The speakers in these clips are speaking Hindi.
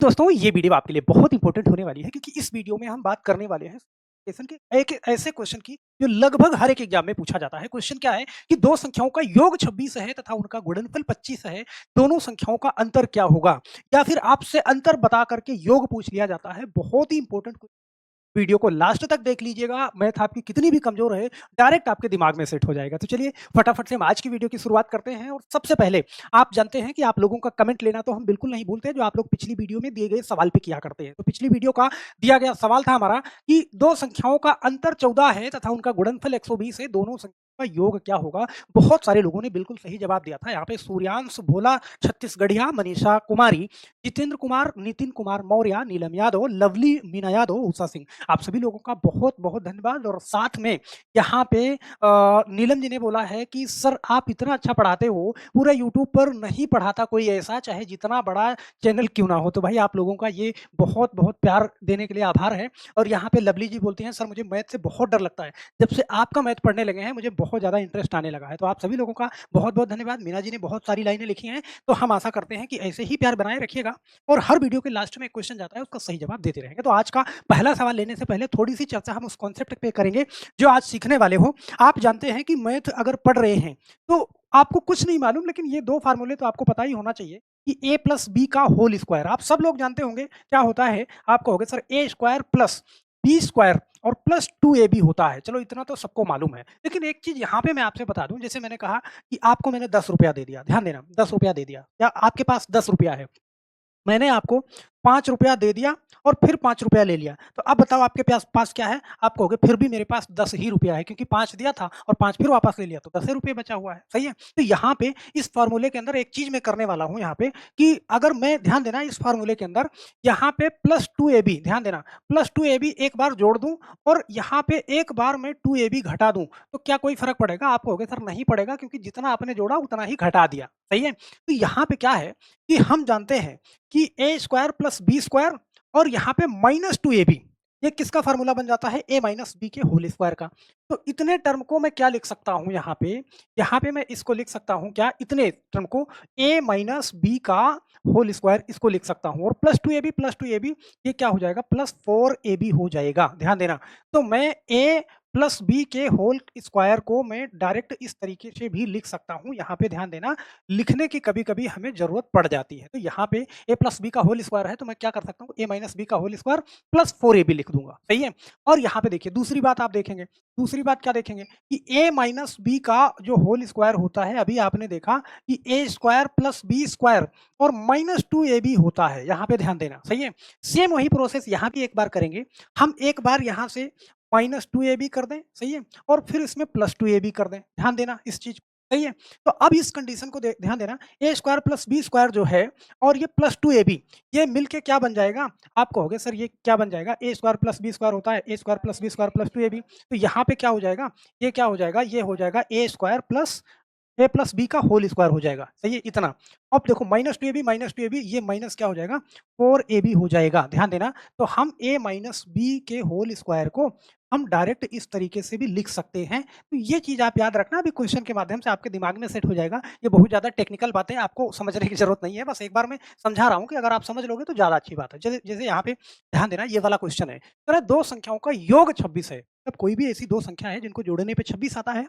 दोस्तों ये वीडियो आपके लिए बहुत इंपॉर्टेंट होने वाली है क्योंकि इस वीडियो में हम बात करने वाले हैं क्वेश्चन के एक ऐसे क्वेश्चन की जो लगभग हर एक एग्जाम में पूछा जाता है। क्वेश्चन क्या है कि दो संख्याओं का योग 26 है तथा उनका गुणनफल 25 है। दोनों संख्याओं का अंतर क्या होगा? या फिर आपसे अंतर बता करके योग पूछ लिया जाता है। बहुत ही इंपॉर्टेंट वीडियो को लास्ट तक देख लीजिएगा। मैथ आपकी कितनी भी कमजोर है, डायरेक्ट आपके दिमाग में सेट हो जाएगा। तो चलिए फटाफट से हम आज की वीडियो की शुरुआत करते हैं। और सबसे पहले आप जानते हैं कि आप लोगों का कमेंट लेना तो हम बिल्कुल नहीं भूलते, जो आप लोग पिछली वीडियो में दिए गए सवाल पे किया करते हैं। तो पिछली वीडियो का दिया गया सवाल था हमारा कि दो संख्याओं का अंतर 14 है तथा उनका गुणनफल 120 है, दोनों संख्या का योग क्या होगा? बहुत सारे लोगों ने बिल्कुल सही जवाब दिया था। यहाँ पे सूर्यांश भोला, छत्तीसगढ़िया, मनीषा कुमारी, जितेंद्र कुमार, नितिन कुमार मौर्य, नीलम यादव, लवली मीना यादव, उषा सिंह, आप सभी लोगों का बहुत-बहुत धन्यवाद। और साथ में यहाँ पे नीलम जी ने बोला है कि सर आप इतना अच्छा पढ़ाते हो, पूरा यूट्यूब पर नहीं पढ़ाता कोई ऐसा, चाहे जितना बड़ा चैनल क्यों ना हो। तो भाई आप लोगों का ये बहुत-बहुत प्यार देने के लिए आभार है। और यहाँ पे लवली जी बोलती हैं सर मुझे मैथ से बहुत डर लगता है। जब से आपका मैथ पढ़ने लगे हैं मुझे बहुत ज़्यादा इंटरेस्ट आने लगा है। तो आप सभी लोगों का बहुत-बहुत धन्यवाद। मीना जी ने बहुत सारी लाइनें लिखी हैं, तो हम आशा करते हैं कि ऐसे ही प्यार बनाए रखिएगा और हर वीडियो के लास्ट में एक क्वेश्चन जाता है, उसका सही जवाब देते रहेंगे। तो आज का पहला सवाल लेने से पहले थोड़ी-सी चर्चा हम उस कॉन्सेप्ट पे करेंगे, जो आज सीखने वाले हो। आप जानते हैं कि मैथ अगर पढ़ रहे हैं, तो आपको कुछ नहीं मालूम, लेकिन ये 2 फ़ॉर्मूले तो आपको पता ही होना चाहिए कि a प्लस b का होल स्क्वायर। आप सब लोग जानते होंगे क्या होता है। आप कहोगे sir a square plus b square और प्लस 2ab होता है। चलो इतना तो सबको मालूम है। लेकिन एक चीज़ यहाँ पे मैं आपसे बता दूँ, जैसे मैंने कहा कि आपको मैंने ₹10 दे दिया, ध्यान देना ₹10 दे दिया, या आपके पास ₹10 है। मैंने आपको ₹5 दे दिया और फिर ₹5 ले लिया। तो अब बताओ आपके पास क्या है? आप कहोगे फिर भी मेरे पास 10 ही रुपया है, क्योंकि 5 दिया था और 5 फिर वापस ले लिया तो 10 ही रुपए बचा हुआ है, सही है? तो यहाँ पे इस फ़ॉर्मूले के अंदर एक चीज़ मैं करने वाला हूँ यहाँ पे कि अगर मैं, ध्यान देना, इस फ़ॉर्मूले के अंदर यहाँ पे प्लस 2ab, ध्यान देना, प्लस 2ab एक बार जोड़ दूँ और यहाँ पे एक बार मैं 2ab घटा दूँ, तो क्या कोई फ़र्क पड़ेगा? आप कहोगे सर नहीं पड़ेगा, क्योंकि जितना आपने जोड़ा उतना ही घटा दिया, सही है? तो यहाँ पे क्या है कि हम जानते हैं कि ए स्क्वायर प्लस बी स्क्वायर और यहाँ पे माइनस 2ab, ये किसका फ़ॉर्मूला बन जाता है? a माइनस बी के होल स्क्वायर का। तो इतने टर्म को मैं क्या लिख सकता हूँ यहाँ पे? यहाँ पे मैं इसको लिख सकता हूँ क्या? इतने टर्म को a माइनस बी का होल स्क्वायर, इसको लिख सकता हूँ। और प्लस 2ab ये क्या हो जाएगा? प्लस 4ab हो जाएगा। ध्यान देना। तो मैं a प्लस बी के होल स्क्वायर को मैं डायरेक्ट इस तरीके से भी लिख सकता हूँ। यहाँ पे ध्यान देना, लिखने की कभी-कभी हमें ज़रूरत पड़ जाती है। तो यहाँ पे a प्लस बी का होल स्क्वायर है, तो मैं क्या कर सकता हूँ? a माइनस बी का होल स्क्वायर प्लस 4ab लिख दूँगा, सही है? और यहाँ पे देखिए दूसरी बात आप देखेंगे, दूसरी बात क्या देखेंगे कि a माइनस बी का जो होल स्क्वायर होता है, अभी आपने देखा कि a square plus B square और माइनस 2ab होता है, यहाँ पे ध्यान देना, सही है? सेम वही प्रोसेस यहाँ भी एक बार करेंगे। हम एक बार यहाँ से माइनस 2ab कर दें, सही है? और फिर इसमें प्लस 2ab कर दें, ध्यान देना इस चीज़, सही है? तो अब इस कंडीशन को ध्यान देना, a square plus B square जो है और ये प्लस 2ab, ये मिलके क्या बन जाएगा? आप कहोगे सर ये क्या बन जाएगा? a square plus B square होता है a square plus B square plus 2ab। तो यहाँ पे क्या हो जाएगा? ये क्या हो जाएगा? ये हो जाएगा a square plus a plus B का होल स्क्वायर हो जाएगा, सही है? इतना। अब देखो माइनस 2ab ये माइनस क्या हो जाएगा? 4ab हो जाएगा, ध्यान देना। तो हम a माइनस बी के होल स्क्वायर को हम डायरेक्ट इस तरीके से भी लिख सकते हैं। तो ये चीज़ आप याद रखना, अभी क्वेश्चन के माध्यम से आपके दिमाग में सेट हो जाएगा। ये बहुत ज़्यादा टेक्निकल बातें आपको समझने की ज़रूरत नहीं है, बस एक बार मैं समझा रहा हूँ कि अगर आप समझ लोगे तो ज़्यादा अच्छी बात है। जैसे जैसे यहाँ पे ध्यान देना, ये वाला क्वेश्चन है, कह रहा है 2 संख्याओं का योग 26 है। अब कोई भी ऐसी 2 संख्या है जिनको जोड़ने पे 26 आता है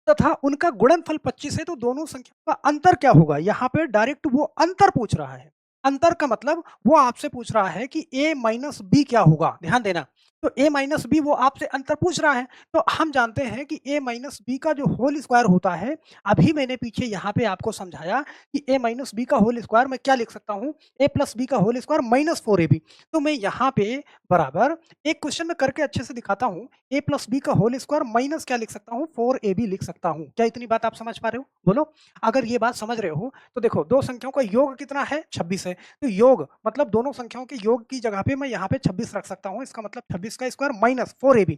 तथा उनका गुणनफल 25 है, तो दोनों संख्याओं का अंतर क्या होगा? यहाँ पे डायरेक्ट वो अंतर पूछ रहा है। अंतर का मतलब वो आपसे पूछ रहा है कि a माइनस बी क्या होगा? ध्यान देना। तो a माइनस बी वो आपसे अंतर पूछ रहा है। तो हम जानते हैं कि a माइनस बी का जो होल स्क्वायर होता है, अभी मैंने पीछे यहाँ पे आपको समझाया कि a माइनस बी का होल स्क्वायर मैं क्या लिख सकता हूँ? a प्लस बी का होल स्क्वायर माइनस 4ab। तो मैं यहाँ पे बराबर एक क्वेश्चन में करके अच्छे से दिखाता हूँ। a प्लस बी का होल स्क्वायर माइनस क्या लिख सकता हूँ? 4ab लिख सकता हूँ। क्या इतनी बात आप समझ पा रहे हो? बोलो। अगर ये बात समझ रहे हो तो देखो, 2 संख्याओं का योग कितना है? 26 है। तो योग मतलब दोनों संख्याओं के योग की जगह पे मैं यहाँ पे 26 रख सकता हूँ। इसका मतलब 26 का स्क्वायर माइनस 4ab।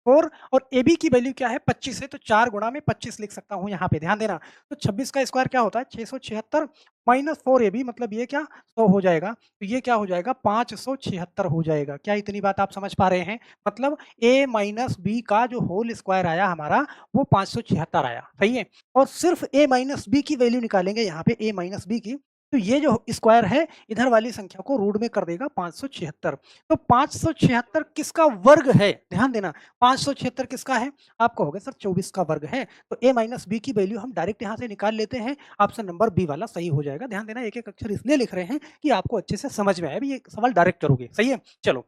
4 और ab की वैल्यू क्या है? 25 है, तो 4 गुणा में 25 लिख सकता हूँ यहाँ पे, ध्यान देना। तो 26 का स्क्वायर क्या होता है? 676 माइनस 4ab, मतलब ये क्या? 100 हो जाएगा। तो ये क्या हो जाएगा? 576 हो जाएगा। क्या इतनी बात आप समझ पा रहे हैं? मतलब a माइनस बी का जो होल स्क्वायर आया हमारा, वो 576 आया, सही है? और सिर्फ a माइनस बी की वैल्यू निकालेंगे यहाँ पे, a माइनस बी की, तो ये जो स्क्वायर है इधर वाली संख्या को रूट में कर देगा 576। तो 576 किसका वर्ग है? ध्यान देना, 576 किसका है? आप कहोगे सर 24 का वर्ग है। तो a माइनस बी की वैल्यू हम डायरेक्ट यहाँ से निकाल लेते हैं। ऑप्शन नंबर बी वाला सही हो जाएगा। ध्यान देना, एक-एक अक्षर इसलिए लिख रहे हैं कि आपको अच्छे से समझ में आए। अभी ये सवाल डायरेक्ट करोगे, सही है? चलो,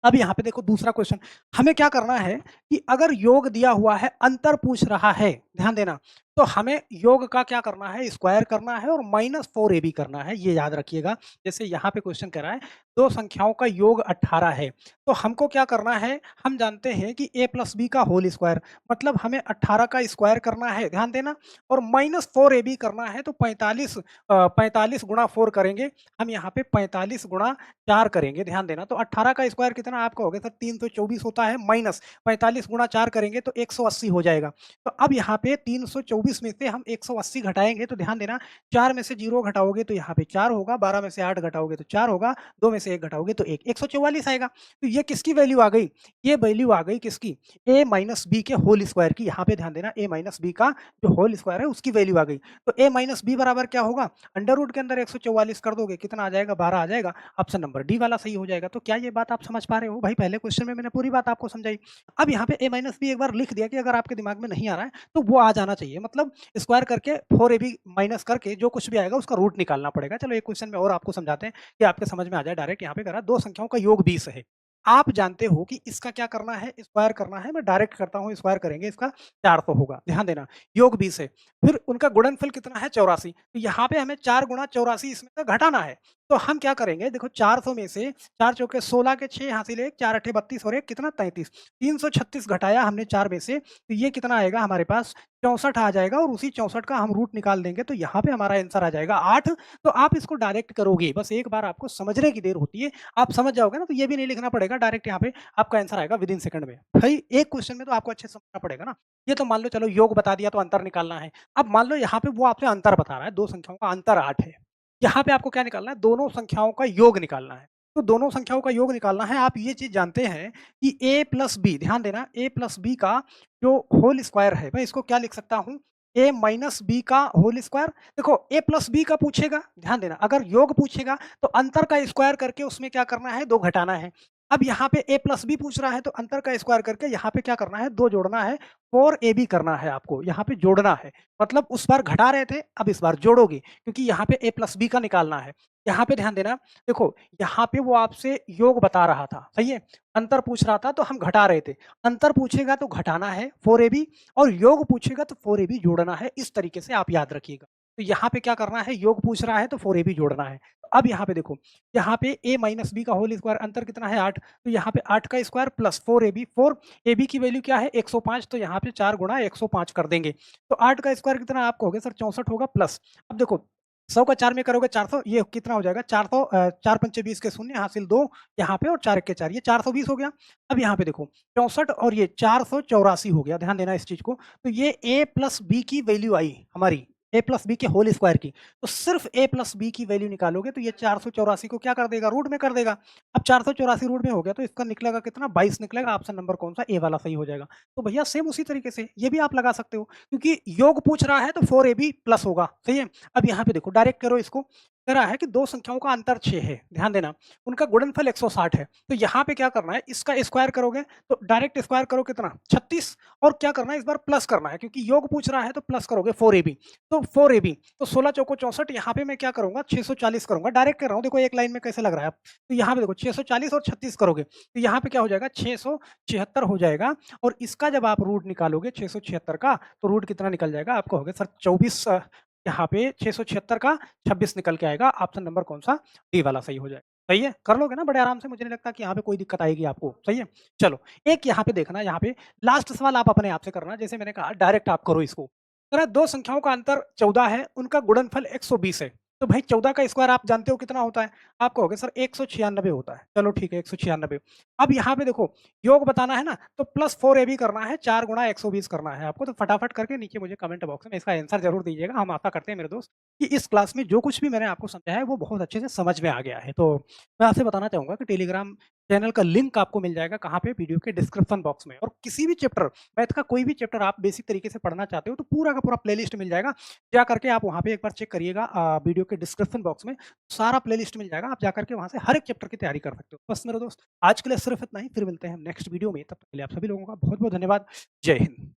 अब यहाँ पे देखो दूसरा क्वेश्चन। हमें क्या करना है कि अगर योग दिया हुआ है, अंतर पूछ रहा है, ध्यान देना, तो हमें योग का क्या करना है? स्क्वायर करना है और -4ab करना है, ये याद रखिएगा। जैसे यहाँ पे क्वेश्चन कह रहा है, 2 संख्याओं का योग 18 है, तो हमको क्या करना है? हम जानते हैं कि a प्लस बी का होल स्क्वायर, मतलब हमें 18 का स्क्वायर करना है, ध्यान देना, और -4ab करना है, तो 45 गुणा 4 करेंगे। हम यहाँ पे 45 गुणा 4 करेंगे, ध्यान देना। तो 18 का स्क्वायर कितना आप कहोगे सर 324 होता है, माइनस 45 गुणा 4 करेंगे तो 180 हो जाएगा। तो अब यहाँ पे 324 में से हम 180 घटाएँगे, तो ध्यान देना, 4 में से 0 घटाओगे तो यहाँ पे 4 होगा, 12 में से 8 घटाओगे तो 4 होगा, 2 में से 1 घटाओगे तो 1, 144 आएगा। तो ये किसकी वैल्यू आ गई? ये वैल्यू आ गई किसकी? a माइनस बी के होल स्क्वायर की। यहाँ पे ध्यान देना, a माइनस बी का जो होल स्क्वायर है उसकी वैल्यू आ गई। तो a माइनस बी बराबर क्या होगा? अंडर रूट के अंदर 144 कर दोगे, कितना आ जाएगा? 12 आ जाएगा। ऑप्शन नंबर डी वाला सही हो जाएगा। तो क्या ये बात आप समझ पा रहे हो? भाई पहले क्वेश्चन में मैंने पूरी बात आपको समझाई। अब यहाँ पे a माइनस बी एक बार लिख दिया कि अगर आपके दिमाग में नहीं आ रहा है तो वो आ जाना चाहिए। मतलब स्क्वायर करके 4ab माइनस करके जो कुछ भी आएगा उसका रूट निकालना पड़ेगा। चलो एक क्वेश्चन में और आपको समझाते हैं कि आपके समझ में आ जाए डायरेक्ट। यहाँ पे कह रहा है 2 संख्याओं का योग 20 है। आप जानते हो कि इसका क्या करना है? स्क्वायर करना है। मैं डायरेक्ट करता हूँ, स्क्वायर करेंगे इसका 400 होगा। ध्यान देना, योग 20 है। फिर उनका गुणनफल कितना है? 84। तो यहाँ पे हमें 4 गुणा 84 इसमें से घटाना है। तो हम क्या करेंगे? देखो 400 में से 4 चौके 16 के 6 हासिल 1, 4 अठे 32 और 1 कितना? 33। 336 घटाया हमने 4 में से, तो ये कितना आएगा हमारे पास? 64 आ जाएगा और उसी 64 का हम रूट निकाल देंगे, तो यहाँ पे हमारा आंसर आ जाएगा 8। तो आप इसको डायरेक्ट करोगे, बस एक बार आपको समझने की देर होती है। आप समझ जाओगे ना, तो ये भी नहीं लिखना पड़ेगा, डायरेक्ट यहाँ पे आपका आंसर आएगा विदिन सेकंड में। भाई एक क्वेश्चन में तो आपको अच्छे से समझना पड़ेगा ना। ये तो मान लो चलो योग बता दिया तो अंतर निकालना है। अब मान लो यहाँ पे वो आपसे अंतर बता रहा है, 2 संख्याओं का अंतर 8 है। यहाँ पे आपको क्या निकालना है? दोनों संख्याओं का योग निकालना है। तो दोनों संख्याओं का योग निकालना है। आप ये चीज़ जानते हैं कि a प्लस बी, ध्यान देना, a प्लस बी का जो होल स्क्वायर है, मैं इसको क्या लिख सकता हूँ? a माइनस बी का होल स्क्वायर। देखो a प्लस बी का पूछेगा, ध्यान देना, अगर योग पूछेगा तो अंतर का स्क्वायर करके उसमें क्या करना है? 2 घटाना है। अब यहाँ पे a प्लस बी पूछ रहा है तो अंतर का स्क्वायर करके यहाँ पे क्या करना है? 2 जोड़ना है, 4ab करना है आपको, यहाँ पे जोड़ना है। मतलब उस बार घटा रहे थे, अब इस बार जोड़ोगे, क्योंकि यहाँ पे a प्लस बी का निकालना है। यहाँ पे ध्यान देना, देखो यहाँ पे वो आपसे योग बता रहा था, सही है? अंतर पूछ रहा था तो हम घटा रहे थे। अंतर पूछेगा तो घटाना है 4ab, और योग पूछेगा तो 4ab जोड़ना है। इस तरीके से आप याद रखिएगा। तो यहाँ पे क्या करना है? योग पूछ रहा है तो 4ab जोड़ना है। अब यहाँ पे देखो, यहाँ पे a माइनस बी का होल स्क्वायर, अंतर कितना है? 8। तो यहाँ पे 8 का स्क्वायर प्लस 4ab, 4ab की वैल्यू क्या है? 105। तो यहाँ पे 4 गुणा 105 कर देंगे। तो 8 का स्क्वायर कितना आप कहोगे? सर 64 होगा प्लस। अब देखो 100 का 4 में करोगे 400, ये कितना हो जाएगा? 400, 4 पंचे 20 के शून्य, हासिल 2 यहाँ पे, और 4 एक के 4, ये 420 हो गया। अब यहाँ पे देखो 64 और ये 484 हो गया। ध्यान देना इस चीज़ को। तो ये a प्लस बी की वैल्यू आई हमारी, a प्लस बी के होल स्क्वायर की। तो सिर्फ a प्लस बी की वैल्यू निकालोगे तो ये 484 को क्या कर देगा? रूट में कर देगा। अब 484 रूट में हो गया तो इसका निकलेगा कितना? 22 निकलेगा। ऑप्शन नंबर कौन सा? ए वाला सही हो जाएगा। तो भैया सेम उसी तरीके से ये भी आप लगा सकते हो, क्योंकि योग पूछ रहा है तो 4ab प्लस होगा, सही है? अब यहाँ पे देखो डायरेक्ट करो इसको। कह रहा है कि 2 संख्याओं का अंतर 6 है, ध्यान देना, उनका गुणनफल 160 है। तो यहाँ पे क्या करना है? इसका स्क्वायर करोगे तो डायरेक्ट स्क्वायर करो कितना? 36, और क्या करना है? इस बार प्लस करना है, क्योंकि योग पूछ रहा है तो प्लस करोगे 4ab। तो 4ab, तो 16 चौको 64, यहाँ पे मैं क्या करूँगा? 640 करूँगा। डायरेक्ट कर रहा हूँ, देखो एक लाइन में कैसे लग रहा है अब। तो यहाँ पे देखो 640 और 36 करोगे तो यहाँ पे क्या हो जाएगा? 676 हो जाएगा। और इसका जब आप रूट निकालोगे 676 का, तो रूट कितना निकल जाएगा? आप कहोगे सर 24, यहाँ पे 676 का 26 निकल के आएगा। ऑप्शन नंबर कौन सा? डी वाला सही हो जाएगा। सही है? कर लोगे ना बड़े आराम से, मुझे नहीं लगता कि यहाँ पे कोई दिक्कत आएगी आपको। सही है? चलो, एक यहाँ पे देखना, यहाँ पे लास्ट सवाल आप अपने आप से करना, जैसे मैंने कहा डायरेक्ट आप करो इसको। कह रहा है 2 संख्याओं का अंतर 14 है, उनका गुणनफल 120 है। तो भाई 14 का स्क्वायर आप जानते हो कितना होता है? आप कहोगे सर 196 होता है। चलो ठीक है, 196। अब यहाँ पे देखो योग बताना है ना, तो प्लस 4ab करना है, 4 गुणा 120 करना है आपको। तो फटाफट करके नीचे मुझे कमेंट बॉक्स में इसका आंसर ज़रूर दीजिएगा। हम आशा करते हैं मेरे दोस्त कि इस क्लास में जो कुछ भी मैंने आपको समझाया है वो बहुत अच्छे से समझ में आ गया है। तो मैं आपसे बताना चाहूँगा कि टेलीग्राम चैनल का लिंक आपको मिल जाएगा कहाँ पे? वीडियो के डिस्क्रिप्शन बॉक्स में और किसी भी चैप्टर मैथ का कोई भी चैप्टर आप बेसिक तरीके से पढ़ना चाहते हो तो पूरा का पूरा प्लेलिस्ट मिल जाएगा। जा करके आप वहाँ पे एक बार चेक करिएगा वीडियो के डिस्क्रिप्शन बॉक्स में सारा प्लेलिस्ट मिल जाएगा। आप जा करके वहाँ से हर एक चैप्टर की तैयारी कर सकते हो। बस मेरे दोस्त आज के लिए सिर्फ इतना ही, फिर मिलते हैं हम नेक्स्ट वीडियो में। तब तक के लिए आप सभी लोगों का बहुत-बहुत धन्यवाद। जय हिंद।